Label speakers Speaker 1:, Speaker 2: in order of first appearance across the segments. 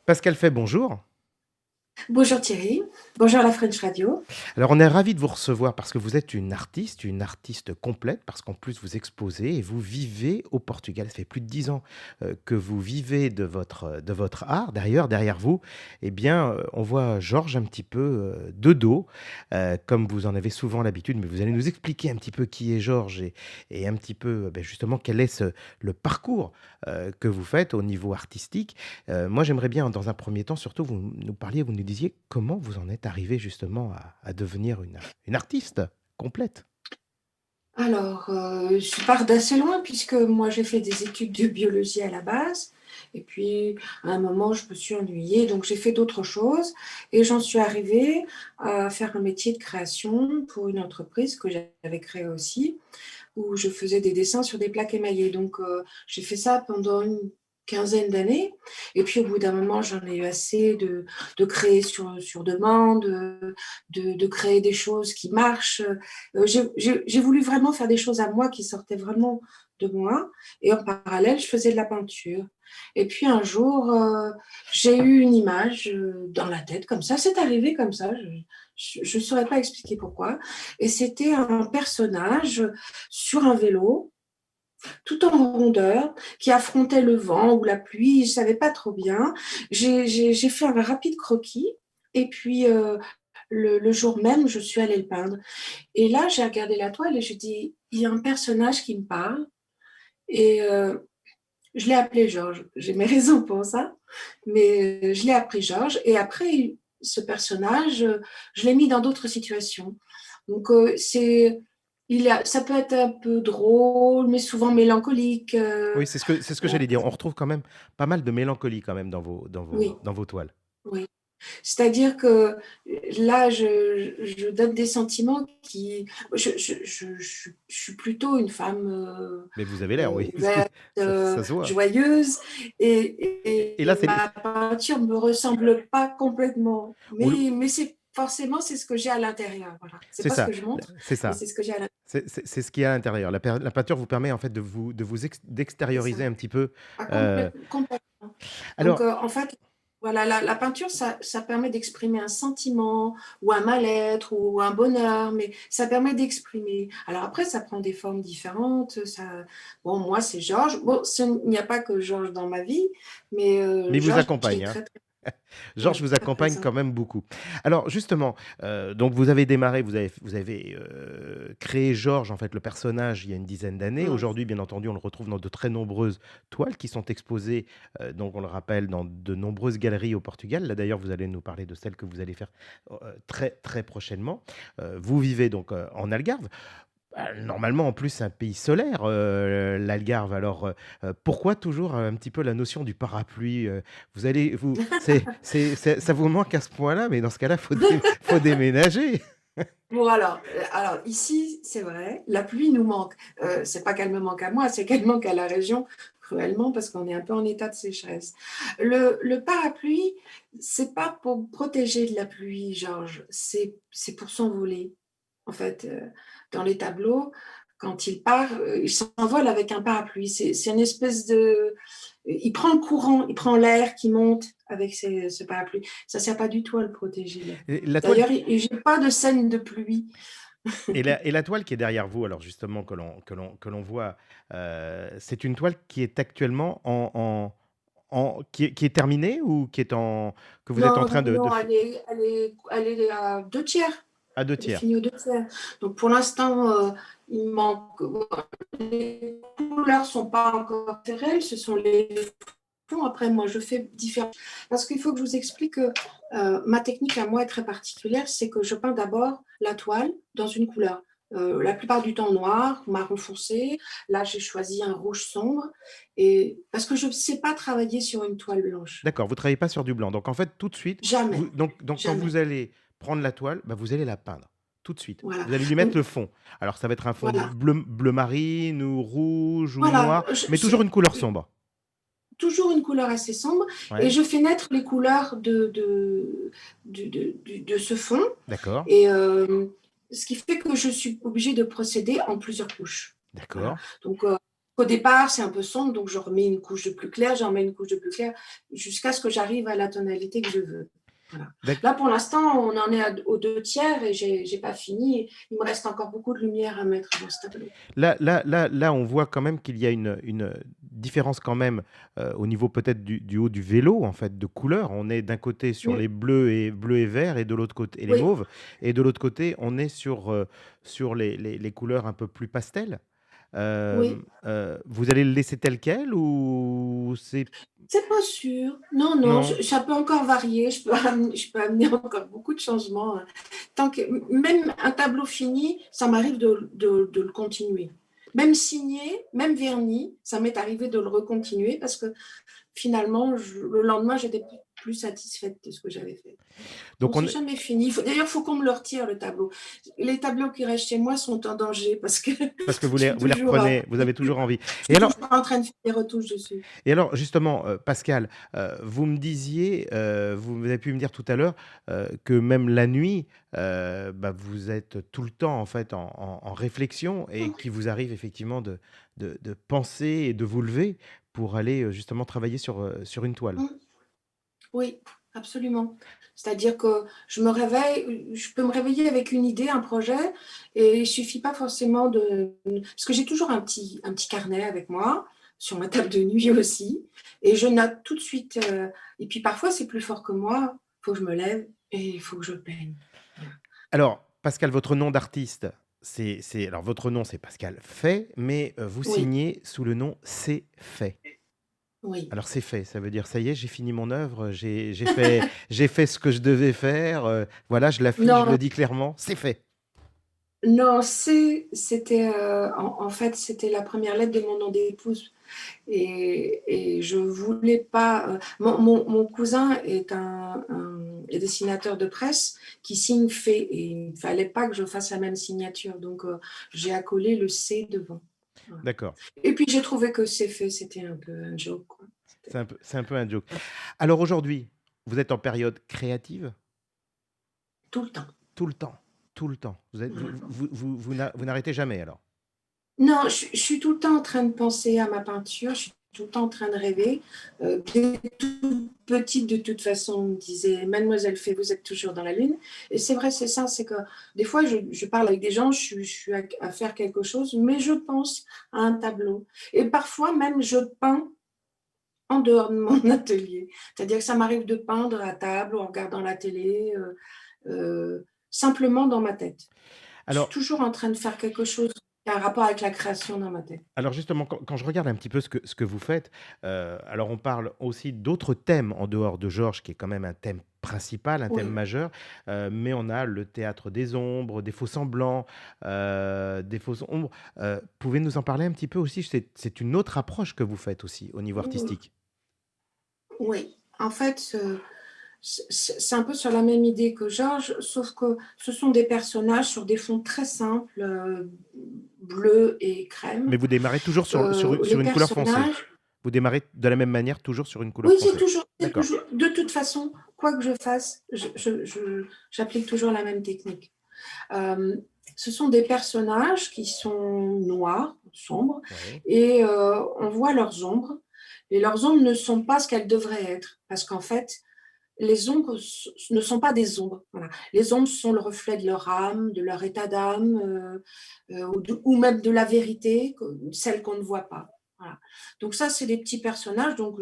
Speaker 1: Pascal Fay, bonjour.
Speaker 2: Bonjour Thierry, bonjour la French Radio.
Speaker 1: Alors, on est ravi de vous recevoir parce que vous êtes une artiste complète, parce qu'en plus vous exposez et vous vivez au Portugal. Ça fait plus de 10 ans que vous vivez de votre art. D'ailleurs, derrière vous, eh bien, on voit Georges un petit peu de dos, comme vous en avez souvent l'habitude, mais vous allez nous expliquer un petit peu qui est Georges et un petit peu ben, justement quel est le parcours que vous faites au niveau artistique. Moi, j'aimerais bien, dans un premier temps, surtout, vous nous parliez, vous nous disiez comment vous en êtes arrivé justement à devenir une artiste complète.
Speaker 2: Alors, je pars d'assez loin puisque moi j'ai fait des études de biologie à la base et puis à un moment je me suis ennuyée donc j'ai fait d'autres choses et j'en suis arrivée à faire un métier de création pour une entreprise que j'avais créée aussi où je faisais des dessins sur des plaques émaillées. Donc, j'ai fait ça pendant une quinzaine d'années. Et puis, au bout d'un moment, j'en ai eu assez de créer sur demande, de créer des choses qui marchent. J'ai voulu vraiment faire des choses à moi qui sortaient vraiment de moi. Et en parallèle, je faisais de la peinture. Et puis un jour, j'ai eu une image dans la tête, comme ça, c'est arrivé comme ça, je ne saurais pas expliquer pourquoi. Et c'était un personnage sur un vélo, tout en rondeur, qui affrontait le vent ou la pluie, je ne savais pas trop bien. J'ai fait un rapide croquis, et puis le jour même, je suis allée le peindre. Et là, j'ai regardé la toile et j'ai dit, il y a un personnage qui me parle, et je l'ai appelé Georges. J'ai mes raisons pour ça, mais je l'ai appelé Georges. Et après, ce personnage, je l'ai mis dans d'autres situations. Donc, ça peut être un peu drôle, mais souvent mélancolique.
Speaker 1: Oui, c'est ce que j'allais dire. On retrouve quand même pas mal de mélancolie quand même
Speaker 2: Oui,
Speaker 1: dans vos toiles.
Speaker 2: oui. C'est-à-dire que là, je donne des sentiments qui... Je suis plutôt une femme
Speaker 1: Mais vous avez l'air, oui,
Speaker 2: ouverte,
Speaker 1: ça se voit.
Speaker 2: joyeuse,
Speaker 1: Et là,
Speaker 2: et ma peinture ne me ressemble pas complètement.
Speaker 1: ou le-
Speaker 2: Mais c'est forcément, c'est ce que j'ai à l'intérieur. Voilà. C'est
Speaker 1: c'est
Speaker 2: pas ce
Speaker 1: ça,
Speaker 2: que je montre,
Speaker 1: c'est
Speaker 2: mais
Speaker 1: ça.
Speaker 2: c'est ce que j'ai à l'intérieur.
Speaker 1: C'est ce qu'il y a à l'intérieur. La peinture vous permet en fait
Speaker 2: C'est ça.
Speaker 1: d'extérioriser un petit peu.
Speaker 2: Ah,
Speaker 1: euh,
Speaker 2: complètement. Donc,
Speaker 1: alors,
Speaker 2: en fait, voilà, la peinture, ça permet d'exprimer un sentiment ou un mal-être ou un bonheur, mais ça permet d'exprimer. Alors après, ça prend des formes différentes. Bon, moi, c'est Georges. Bon, il n'y a pas que Georges dans ma vie, mais
Speaker 1: mais il vous
Speaker 2: Georges
Speaker 1: accompagne,
Speaker 2: est
Speaker 1: hein.
Speaker 2: très, très,
Speaker 1: Georges
Speaker 2: ouais,
Speaker 1: vous
Speaker 2: très
Speaker 1: accompagne
Speaker 2: présent.
Speaker 1: quand même beaucoup. Alors justement, donc vous avez démarré, vous avez créé Georges, en fait, le personnage, il y a une dizaine d'années.
Speaker 2: Mm.
Speaker 1: Aujourd'hui, bien entendu, on le retrouve dans de très nombreuses toiles qui sont exposées, donc on le rappelle, dans de nombreuses galeries au Portugal. Là d'ailleurs, vous allez nous parler de celle que vous allez faire très très prochainement. Vous vivez donc en Algarve. Normalement, en plus, c'est un pays solaire, l'Algarve. Alors, pourquoi toujours un petit peu la notion du parapluie? Vous allez, vous, ça vous manque à ce point-là, mais dans ce cas-là, faut déménager.
Speaker 2: Bon, alors ici, c'est vrai, la pluie nous manque. C'est pas qu'elle me manque à moi, c'est qu'elle manque à la région cruellement parce qu'on est un peu en état de sécheresse. Le parapluie, c'est pas pour protéger de la pluie, Georges, c'est pour s'envoler. En fait, dans les tableaux, quand il part, il s'envole avec un parapluie. C'est une espèce de... Il prend le courant, il prend l'air qui monte avec ce parapluie. Ça ne sert pas du tout à le protéger de la
Speaker 1: Et
Speaker 2: pluie.
Speaker 1: la toile,
Speaker 2: D'ailleurs, je n'ai pas de scène de pluie.
Speaker 1: et la toile qui est derrière vous, alors justement que l'on voit, c'est une toile qui est actuellement qui est terminée ou que vous êtes en train
Speaker 2: Non, non, elle est à deux tiers.
Speaker 1: à deux
Speaker 2: Elle est
Speaker 1: tiers.
Speaker 2: finie aux deux tiers. Donc pour l'instant, il manque. Les couleurs ne sont pas encore terrelles, ce sont les fonds. Après, moi, je fais différents. Parce qu'il faut que je vous explique que ma technique à moi est très particulière, c'est que je peins d'abord la toile dans une couleur. La plupart du temps noir, marron foncé. Là, j'ai choisi un rouge sombre. Et parce que je ne sais pas travailler sur une toile blanche.
Speaker 1: D'accord, vous travaillez pas sur du blanc. Donc en fait, tout de suite,
Speaker 2: Jamais.
Speaker 1: donc quand
Speaker 2: Jamais.
Speaker 1: vous allez prendre la toile, bah, vous allez la peindre, tout de suite.
Speaker 2: Voilà.
Speaker 1: Vous allez lui mettre
Speaker 2: Donc,
Speaker 1: le fond. Alors ça va être un fond
Speaker 2: voilà.
Speaker 1: bleu marine ou rouge ou
Speaker 2: Voilà.
Speaker 1: noir, mais toujours une couleur sombre.
Speaker 2: Toujours une couleur assez sombre et
Speaker 1: Ouais,
Speaker 2: je fais naître les couleurs de ce fond.
Speaker 1: d'accord,
Speaker 2: Et ce qui fait que je suis obligée de procéder en plusieurs couches. Voilà.
Speaker 1: d'accord.
Speaker 2: Donc, Au départ, c'est un peu sombre, donc je remets une couche de plus clair, j'en mets une couche de plus clair, jusqu'à ce que j'arrive à la tonalité que je veux. Voilà.
Speaker 1: D'ac-
Speaker 2: Là, pour l'instant, on en est aux 2 tiers et j'ai pas fini. Il me reste encore beaucoup de lumière à mettre dans ce tableau.
Speaker 1: Là, on voit quand même qu'il y a une différence quand même au niveau peut-être du haut du vélo, en fait, de couleur. On est d'un côté sur
Speaker 2: Mm.
Speaker 1: les bleus et verts et de l'autre côté, et les
Speaker 2: Oui,
Speaker 1: mauves, et de l'autre côté, on est sur les couleurs un peu plus pastel.
Speaker 2: oui.
Speaker 1: Vous allez le laisser tel quel ou c'est...
Speaker 2: C'est pas sûr. Non, non,
Speaker 1: Non.
Speaker 2: ça peut encore varier. Je peux amener encore beaucoup de changements, hein. Tant que, même un tableau fini, ça m'arrive de le continuer. Même signé, même verni, ça m'est arrivé de le recontinuer parce que finalement, le lendemain, j'étais plus satisfaite de ce que j'avais fait. Donc,
Speaker 1: Donc on
Speaker 2: c'est
Speaker 1: est-
Speaker 2: jamais fini. D'ailleurs, il faut qu'on me le retire, le tableau. Les tableaux qui restent chez moi sont en danger parce que
Speaker 1: parce que
Speaker 2: je suis
Speaker 1: vous les
Speaker 2: toujours,
Speaker 1: reprenez, vous avez toujours envie.
Speaker 2: je
Speaker 1: Et
Speaker 2: suis
Speaker 1: alors,
Speaker 2: toujours en train de faire des retouches dessus.
Speaker 1: Et alors justement, Pascal, vous me disiez, vous avez pu me dire tout à l'heure, que même la nuit, bah, vous êtes tout le temps en fait en réflexion et qu'il vous arrive effectivement de penser et de vous lever pour aller, justement travailler sur une toile.
Speaker 2: Mm. Oui, absolument. C'est-à-dire que je peux me réveiller avec une idée, un projet, et il suffit pas forcément parce que j'ai toujours un petit carnet avec moi, sur ma table de nuit aussi, et je note tout de suite. Et puis parfois, c'est plus fort que moi, il faut que je me lève et il faut que je peigne. Voilà.
Speaker 1: Alors Pascal, votre nom d'artiste, alors votre nom c'est Pascal Fay, mais, vous
Speaker 2: Oui,
Speaker 1: signez sous le nom C'est Fait.
Speaker 2: oui.
Speaker 1: Alors c'est fait, ça veut dire: «Ça y est, j'ai fini mon œuvre, j'ai fait ce que je devais faire, voilà, je l'affiche, je le
Speaker 2: Non,
Speaker 1: dis clairement, c'est fait».
Speaker 2: non, c'était en fait, c'était la première lettre de mon nom d'épouse. Et je voulais pas. Mon cousin est un dessinateur de presse qui signe fait et il ne fallait pas que je fasse la même signature. Donc, j'ai accolé le C devant. Voilà.
Speaker 1: D'accord,
Speaker 2: Et puis, j'ai trouvé que c'est fait, c'était un peu un joke, quoi.
Speaker 1: c'est un peu un joke. Alors aujourd'hui, vous êtes en période créative?
Speaker 2: Tout le temps.
Speaker 1: Tout le temps, tout le temps. Vous n'arrêtez jamais alors?
Speaker 2: Non, je suis tout le temps en train de penser à ma peinture, je suis tout le temps en train de rêver. Dès toute petite, de toute façon, on me disait: «Mademoiselle Fay, vous êtes toujours dans la lune», et c'est vrai, c'est ça, c'est que des fois, je parle avec des gens, je suis à faire quelque chose, mais je pense à un tableau, et parfois même, je peins en dehors de mon atelier. C'est-à-dire que ça m'arrive de peindre à table ou en regardant la télé, simplement dans ma tête. Je suis
Speaker 1: Alors
Speaker 2: toujours en train de faire quelque chose qui a un rapport avec la création dans ma tête.
Speaker 1: alors justement, quand je regarde un petit peu ce que vous faites, alors on parle aussi d'autres thèmes en dehors de Georges, qui est quand même un thème principal, un thème
Speaker 2: Oui.
Speaker 1: majeur, mais on a le théâtre des ombres, des faux semblants, des fausses ombres. Pouvez nous en parler un petit peu aussi? C'est une autre approche que vous faites aussi au niveau artistique?
Speaker 2: Oui. En fait, c'est un peu sur la même idée que Georges, sauf que ce sont des personnages sur des fonds très simples, bleu et
Speaker 1: Mais
Speaker 2: crème.
Speaker 1: vous démarrez toujours
Speaker 2: Les
Speaker 1: sur une couleur foncée?
Speaker 2: personnages,
Speaker 1: Vous démarrez de la même manière, toujours sur une couleur
Speaker 2: oui,
Speaker 1: foncée?
Speaker 2: c'est
Speaker 1: D'accord,
Speaker 2: toujours, de toute façon, quoi que je fasse, j'applique toujours la même technique. Euh, Ce sont des personnages qui sont noirs, sombres,
Speaker 1: oui.
Speaker 2: et on voit leurs ombres. Et leurs ombres ne sont pas ce qu'elles devraient être, parce qu'en fait, les ombres ne sont pas des ombres. Voilà. Les ombres sont le reflet de leur âme, de leur état d'âme, ou même de la vérité, celle qu'on ne voit pas. Voilà. Donc ça, c'est des petits personnages. Donc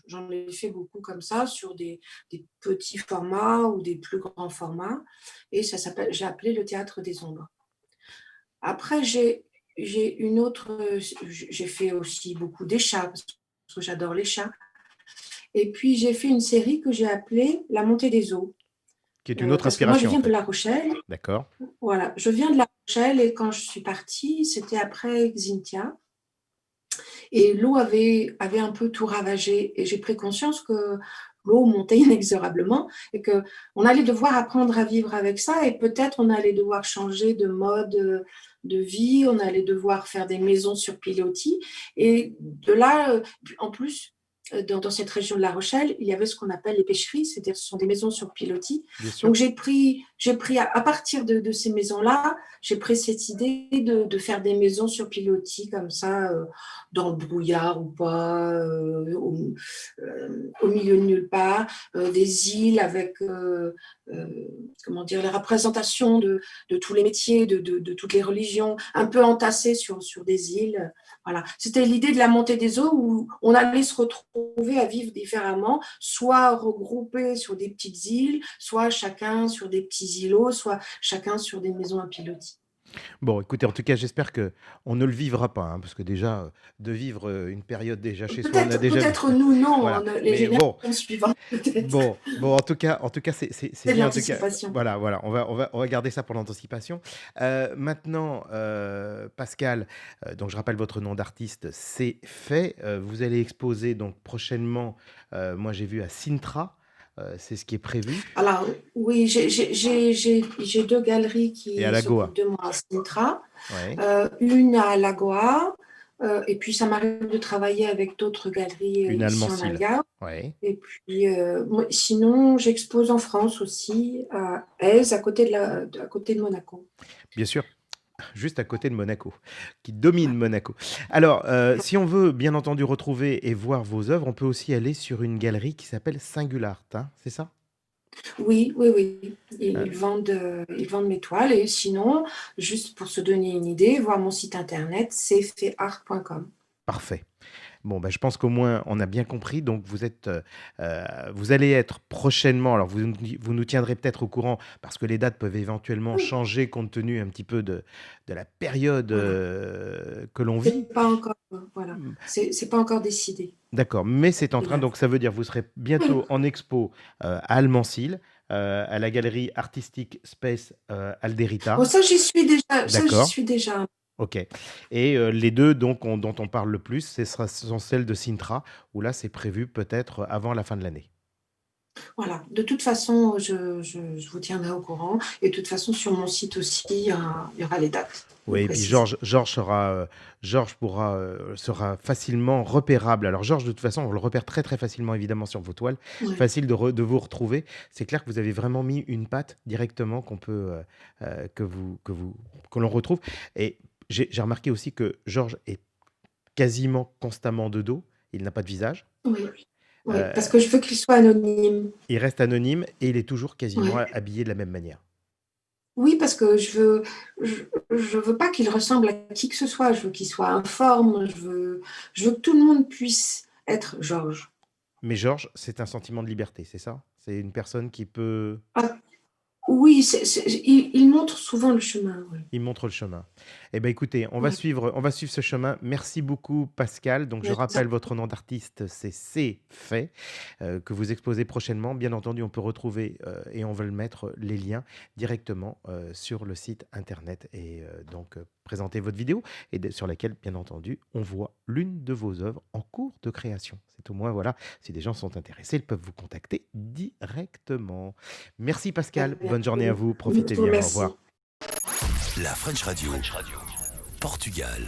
Speaker 2: j'en ai fait beaucoup comme ça, sur des petits formats ou des plus grands formats. Et ça s'appelle, j'ai appelé le théâtre des ombres. Après, j'ai une autre. J'ai fait aussi beaucoup des chats, parce que j'adore les chats. Et puis, j'ai fait une série que j'ai appelée La montée des eaux.
Speaker 1: Qui est une autre
Speaker 2: Parce que moi, je
Speaker 1: inspiration en
Speaker 2: viens de
Speaker 1: fait?
Speaker 2: La Rochelle.
Speaker 1: D'accord.
Speaker 2: Voilà, je viens de La Rochelle, et quand je suis partie, c'était après Xynthia. Et l'eau avait un peu tout ravagé. Et j'ai pris conscience que l'eau montait inexorablement et qu'on allait devoir apprendre à vivre avec ça. Et peut-être on allait devoir changer de mode de vie, on allait devoir faire des maisons sur pilotis. Et de là, en plus, dans cette région de La Rochelle, il y avait ce qu'on appelle les pêcheries, c'est-à-dire ce sont des maisons sur pilotis.
Speaker 1: Bien sûr.
Speaker 2: Donc j'ai pris à partir de ces maisons-là, j'ai pris cette idée de faire des maisons sur pilotis comme ça, dans le brouillard ou pas, au milieu de nulle part, des îles avec, comment dire, les représentations de tous les métiers, de toutes les religions, un peu entassées sur des îles. Voilà. C'était l'idée de la montée des eaux où on allait se retrouver à vivre différemment, soit regroupés sur des petites îles, soit chacun sur des petits îlots, soit chacun sur des maisons à pilotis.
Speaker 1: Bon, écoutez, en tout cas, j'espère qu'on ne le vivra pas, hein, parce que déjà, de vivre une période déjà chez soi, on a
Speaker 2: Peut-être,
Speaker 1: déjà vu.
Speaker 2: peut-être nous, non,
Speaker 1: Voilà.
Speaker 2: les
Speaker 1: Mais bon,
Speaker 2: générations suivantes, peut-être.
Speaker 1: bon, en tout cas, c'est
Speaker 2: C'est de
Speaker 1: bien. En tout cas,
Speaker 2: l'anticipation.
Speaker 1: voilà, on va garder ça pour l'anticipation. Maintenant, Pascal, donc je rappelle votre nom d'artiste, c'est fait. Vous allez exposer donc prochainement, moi j'ai vu à Sintra, c'est ce qui est prévu,
Speaker 2: Alors, oui, j'ai deux galeries
Speaker 1: et à
Speaker 2: qui
Speaker 1: la
Speaker 2: s'occupent
Speaker 1: Goa.
Speaker 2: de moi à Sintra.
Speaker 1: Ouais.
Speaker 2: Une à Lagoa, et puis ça m'arrive de travailler avec d'autres galeries
Speaker 1: Une
Speaker 2: ici en
Speaker 1: Almancille.
Speaker 2: Algarve.
Speaker 1: Ouais.
Speaker 2: Et puis, sinon, j'expose en France aussi, à Aise, à côté de Monaco.
Speaker 1: Bien sûr. Juste à côté de Monaco, qui domine Monaco. Alors, si on veut bien entendu retrouver et voir vos œuvres, on peut aussi aller sur une galerie qui s'appelle Singulart, hein, c'est ça?
Speaker 2: Oui, oui, oui.
Speaker 1: Euh,
Speaker 2: Ils vendent mes toiles. Et sinon, juste pour se donner une idée, voir mon site internet, c'est cfetart.com.
Speaker 1: Parfait. Bon, bah, je pense qu'au moins on a bien compris. Donc vous allez être prochainement. Alors vous nous tiendrez peut-être au courant parce que les dates peuvent éventuellement
Speaker 2: Oui,
Speaker 1: changer compte tenu un petit peu de la période
Speaker 2: voilà.
Speaker 1: que l'on vit.
Speaker 2: C'est pas encore, voilà.
Speaker 1: Mm,
Speaker 2: C'est pas encore décidé.
Speaker 1: D'accord, mais c'est en
Speaker 2: Les
Speaker 1: train.
Speaker 2: dates.
Speaker 1: Donc ça veut dire vous serez bientôt en expo à Almancil, à la galerie artistique Space
Speaker 2: Bon,
Speaker 1: Alderita.
Speaker 2: ça, j'y suis déjà. Ça, j'y
Speaker 1: D'accord.
Speaker 2: suis déjà.
Speaker 1: OK. Et les 2 donc dont on parle le plus, ce sont celles de Sintra, où là, c'est prévu peut-être avant la fin de l'année.
Speaker 2: Voilà. De toute façon, je vous tiendrai au courant. Et de toute façon, sur mon site aussi, il y aura les dates
Speaker 1: Oui, et puis
Speaker 2: précises.
Speaker 1: Georges sera facilement repérable. Alors Georges, de toute façon, on le repère très, très facilement évidemment sur vos toiles.
Speaker 2: Ouais.
Speaker 1: Facile de vous retrouver. C'est clair que vous avez vraiment mis une patte directement qu'on peut, que l'on retrouve. Et j'ai remarqué aussi que Georges est quasiment constamment de dos, il n'a pas de visage.
Speaker 2: Oui, oui, parce
Speaker 1: Heu
Speaker 2: que je veux qu'il soit anonyme.
Speaker 1: Il reste anonyme et il est toujours quasiment
Speaker 2: Ouais.
Speaker 1: habillé de la même manière.
Speaker 2: Oui, parce que je veux pas qu'il ressemble à qui que ce soit. Je veux qu'il soit informe. Je veux que tout le monde puisse être Georges.
Speaker 1: Mais Georges, c'est un sentiment de liberté, c'est ça? C'est une personne qui peut
Speaker 2: Ah, oui, il montre souvent le chemin. Oui.
Speaker 1: il montre le chemin. Eh ben, écoutez,
Speaker 2: Ouais.
Speaker 1: on va suivre ce chemin. Merci beaucoup Pascal. Donc je
Speaker 2: Ouais, je vous en
Speaker 1: rappelle
Speaker 2: prie.
Speaker 1: votre nom d'artiste, c'est fait, que vous exposez prochainement. Bien entendu, on peut retrouver, et on va le mettre, les liens directement, sur le site internet et donc présenter votre vidéo et sur laquelle, bien entendu, on voit l'une de vos œuvres en cours de création. C'est au moins, voilà, si des gens sont intéressés, ils peuvent vous contacter directement. Merci
Speaker 2: Très
Speaker 1: Pascal,
Speaker 2: bien.
Speaker 1: bonne journée à vous,
Speaker 2: Je
Speaker 1: profitez
Speaker 2: vous
Speaker 1: bien, au
Speaker 2: remercie.
Speaker 1: revoir.
Speaker 3: La French Radio, Portugal.